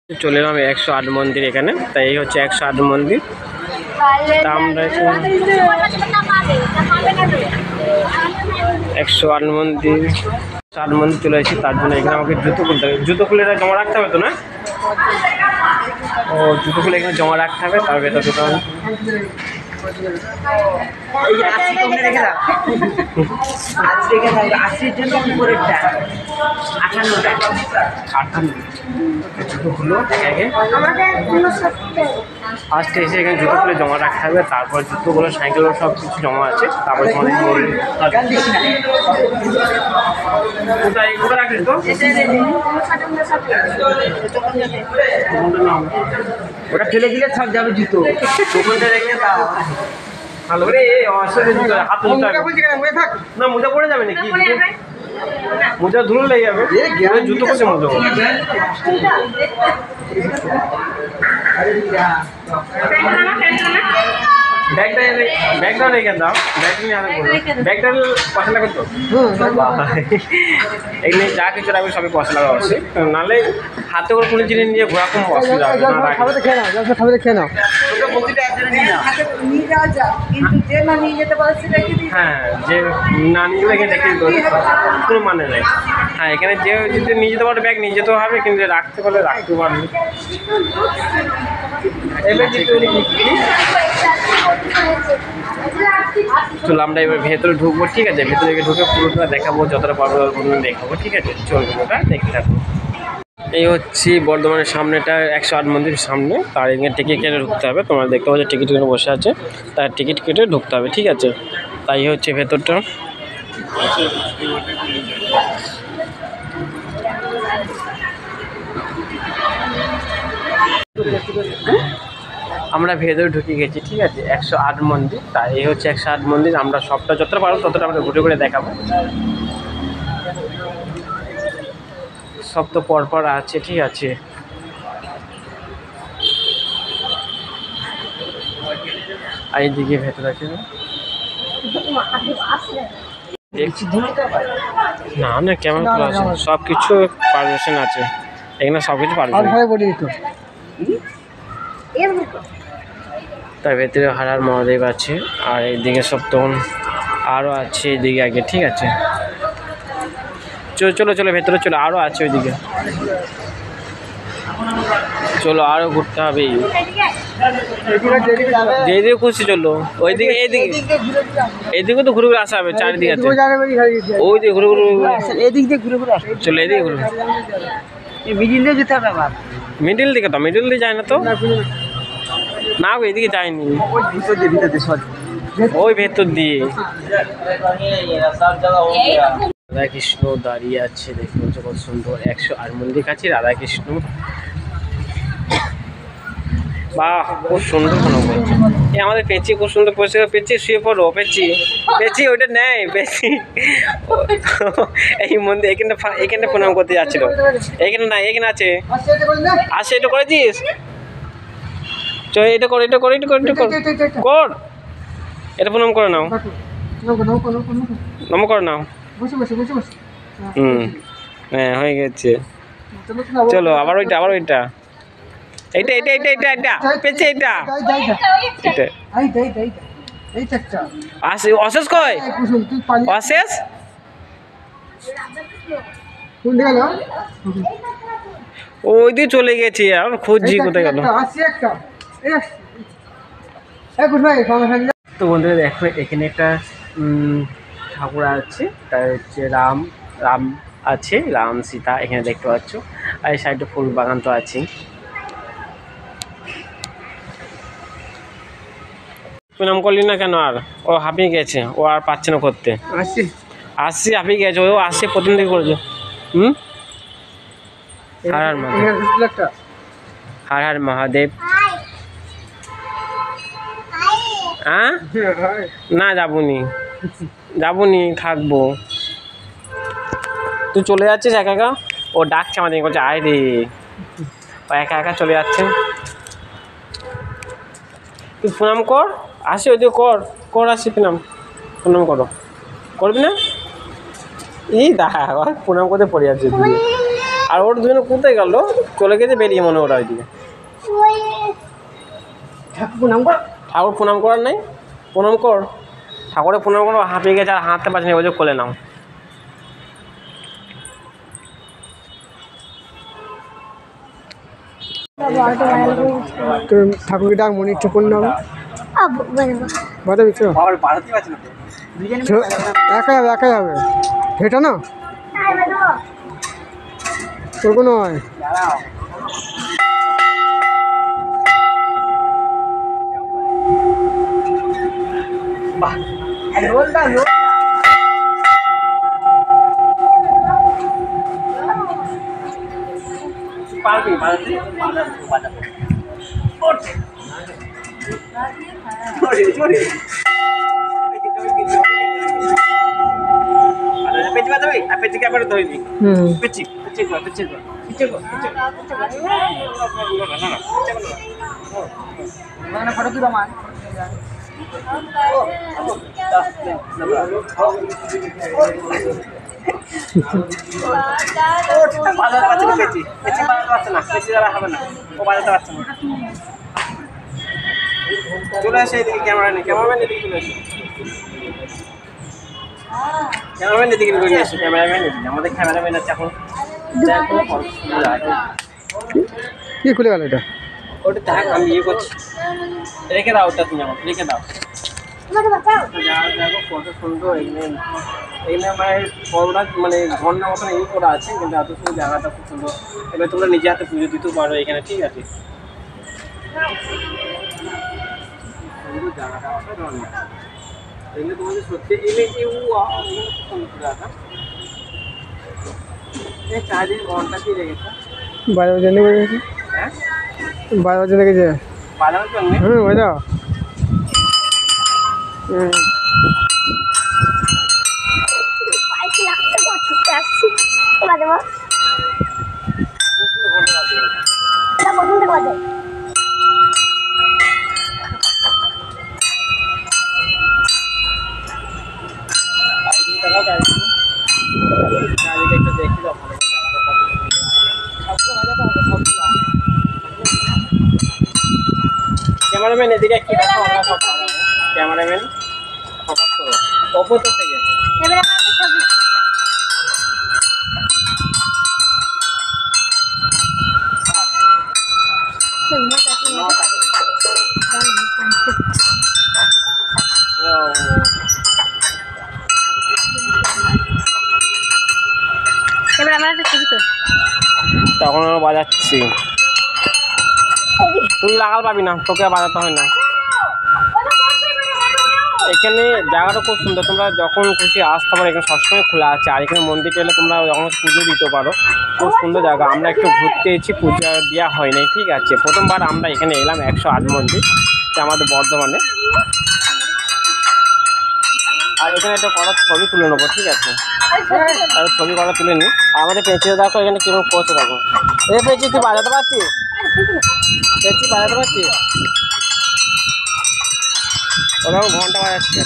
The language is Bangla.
চলে এলাম 108 মন্দির এখানে। তাই এই হচ্ছে 108 মন্দির। তা আমরা 108 মন্দির চলে এসেছি। তার জন্য এখানে আমাকে জুতো খুলতে হবে। জুতো খুলে জমা রাখতে হবে তো না? ও জুতো খুলে এখানে জমা রাখতে হবে, তার ভেতর যেতে হবে। ফার্স্টে এসে এখানে জুতো খুলে জমা রাখতে হবে, তারপর জুতোগুলো সাইকেলগুলো সব কিছু জমা আছে, তারপরে কোথায় রাখিস তো? ওটা ফেলে দিলে সব যাবে জুতো। দোকানটা রেখে দাও ভালো করে। হাত না মোজা পড়ে যাবে নাকি? মোজা ধুলো লেগে যাবে। জুতো করছে মোজা ব্যাগটা রেখে দাও। ব্যাগটা পয়সা লাগবে তো? এখানে যা কিছু রাখবে সবই পয়সা লাগা আছে, নাহলে হাতে করে কোনো জিনিস নিয়ে ঘোরা কোনো অসুবিধা হবে না। হ্যাঁ, যে না নিয়ে গেলে এখানে রেখে দিতে হবে, কোনো মানে নেই। হ্যাঁ, এখানে যে যদি নিয়ে যেতে পারবে ব্যাগ নিয়ে যেতে হবে, কিন্তু রাখতে পারলে রাখতে পারবে। চলো আমরা এবার ভেতরে ঢুকবো, ঠিক আছে? ভেতরে ঢুকে পুরোটা দেখাবো, যতটা পারবো দেখাবো, ঠিক আছে? চলবে, ওটা দেখতে থাকবো। এই হচ্ছে বর্ধমানের সামনেটা 108 মন্দিরের সামনে। তার এখানে টিকিট কেটে ঢুকতে হবে। তোমরা দেখতে পাচ্ছ টিকিট কেটে বসে আছে, তার টিকিট কেটে ঢুকতে হবে, ঠিক আছে? তাই হচ্ছে ভেতরটা। আমরা ভেতরে ঢুকে গেছি, ঠিক আছে? 108 মন্দির। তাই এই হচ্ছে 108 মন্দির। আমরা সবটা যতটা পারবো ততটা আমরা ঘুরে ঘুরে দেখাবো। সব তো পরপর আছে, ঠিক আছে? আর এইদিকে ভেতরে আছে না না কেমন আছে, সব কিছু পারমিশন আছে এখানে, সব কিছু পারমিশন। তার ভেতরে হর হর মহাদেব আছে, আর এইদিকে সব তখন আরও আছে এইদিকে আগে, ঠিক আছে? চলো চলো ভেতরে চলো, আরও আছে ওইদিকে। চলো আরও ঘুরতে হবে। যেদিকে খুশি চলো, ওইদিকে এইদিকে তো ঘুরে ঘুরে আসা হবে, চারিদিকে আছে। ওই দিকে ঘুরে ঘুরে চলো, এদিকে ঘুরে মিডিল দিয়ে যেতে হবে। আবার মিডিল দিকে তো, মিডিল দিয়ে যায় না তো না, এদিকে যায়নি, ওই ভেতর দিয়ে। রাধাকৃষ্ণ দাঁড়িয়ে আছে, দেখতে পাচ্ছ কত সুন্দর। 108 মন্দির কাছে রাধাকৃষ্ণ, বাহ খুব সুন্দর মনে করছে। এই আমাদের পেঁচি খুব সুন্দর পরিষ্কার। পেঁচি শুয়ে পড়ো, পেঁচি ওইটা নেই, পেঁচি এই মন্দির এখানে প্রণাম করতে যাচ্ছিল। এখানে না, এখানে আছে, আসে। এটা করেছিস? এটা কর, এটা কর, এটা কর, এটা কর, এটা প্রণাম করে নাও, নম করে নাও। হ্যাঁ হয়ে গেছে। চলো আবার ওইটা, আবার ওইটা, এইটা এইটা এইটা এইটা এইটা পেয়েছে, এইটা অশেষ কয়, অশেষ ওই দিয়ে চলে গেছে, আর খুঁজছি কোথায় গেল। তো বন্ধুরা দেখো, এখানে একটা ঠাকুর আছে, তার হচ্ছে রাম আছে, রাম সীতা এখানে দেখতে পাচ্ছ। আর এই সাইডে ফুল বাগান তো আছে। প্রণাম করলি না কেন? আর ও হাঁপিয়ে গেছে, ও আর পাচ্ছে না করতে। আসছি হাঁপিয়ে গেছে, ও আসছে প্রথম দিকে করেছে। হর হর মহাদেব, হর হর মহাদেব। হ্যাঁ না যাবনি থাকবো। তুই চলে যাচ্ছিস একা একা? ও ডাকছে আমাদের, বলছে আয় রে, ও একা একা চলে যাচ্ছে। তুই প্রণাম কর, আসি ওই দিকে কর আসি, প্রণাম করো, করবি না? এই দেখা প্রণাম করতে পড়ে যাচ্ছে। আর ওর দুজনে কোথায় গেল? চলে গেছে বেরিয়ে মনে ওরা ওইদিকে। ঠাকুর প্রণাম করার নেই? প্রণাম কর, ঠাকুরের প্রণাম করো। হাঁপিয়ে গেছে আর হাঁটতে পারছি না, বলছে কোলে নাও। ঠাকুরকে ডাক মনে ইচ্ছে করলে হবে, বাজাবি চো একাই হবে, একাই হবে এটা না তোর কোনো হয়। পারবি বাজাতে? পেঁচি বাজাবি? আর পেঁচিকে আবার ধরবি। পেঁচি পেঁচি কর, পেঁচি কর, পেঁচি কর, পেঁচি কর। ফটো তুলো আমার। বাজাতে পারছে না পেঁচি, পেঁচি বাজাতে পারছে না, পেঁচি দ্বারা হবে না, ও বাজাতে পারছে না। চলে আসে এদিকে, ক্যামেরা নেই, ক্যামেরাম্যান এদিকে চলে আসে, ক্যামেরাম্যান এদিকে নিয়ে আসে, ক্যামেরাম্যান এদিকে। আমাদের ক্যামেরাম্যান আছে এখন। কি খুলে গেল এটা? ওটা দেখ, আমি ইয়ে করছি। রেখে দাও ওটা, তুমি আমার রেখে দাও। দেখো কত সুন্দর এখানে, এখানে আমার বড়রা মানে ঘন্টা মতন এই করা আছে, কিন্তু এত সুন্দর জায়গাটা খুব সুন্দর। এবার তোমরা নিজে হাতে পুজো দিতেও পারো এখানে, ঠিক আছে? সুন্দর জায়গাটা অসাধারণ। এগুলো তোমাদের সত্যি এলে কি সুন্দর জায়গা। এই চারদিন ঘন্টা কি রেখেছে? বাজাবার জন্য গেছে। হ্যাঁ বাজাবার জন্য গেছে। বাজানোর জন্য? বাজা ক্যামেরাম্যান এদিকে একটু দেখো, আমরা সব ক্যামেরাম্যান ফোকাস করো অপর থেকে। তখন আমরা বাজাচ্ছি, তুই লাগাল পাবি না, তোকে বাজাতে হয় না। এখানে জায়গাটা খুব সুন্দর, তোমরা যখন খুশি আসতে পারো, এখানে সবসময় খোলা আছে। আর এখানে মন্দিরটা এলে তোমরা যখন পুজো দিতে পারো, খুব সুন্দর জায়গা। আমরা একটু ঘুরতে এসেছি, পুজো দেওয়া হয় নাই, ঠিক আছে? প্রথমবার আমরা এখানে এলাম 108 মন্দির, আমাদের বর্ধমানে। আর এখানে একটা করার ছবি তুলে নেবো, ঠিক আছে? আর ছবি করা তুলে নিই। আমাদের পেঁচিয়ে দেখো এখানে কিরকম করছে, দেখো। এই পেঁচি তুই বাজাতে পারছিস? পেঁচি বাজাতে পারছিস? ওরাও ঘন্টা বাজাচ্ছে।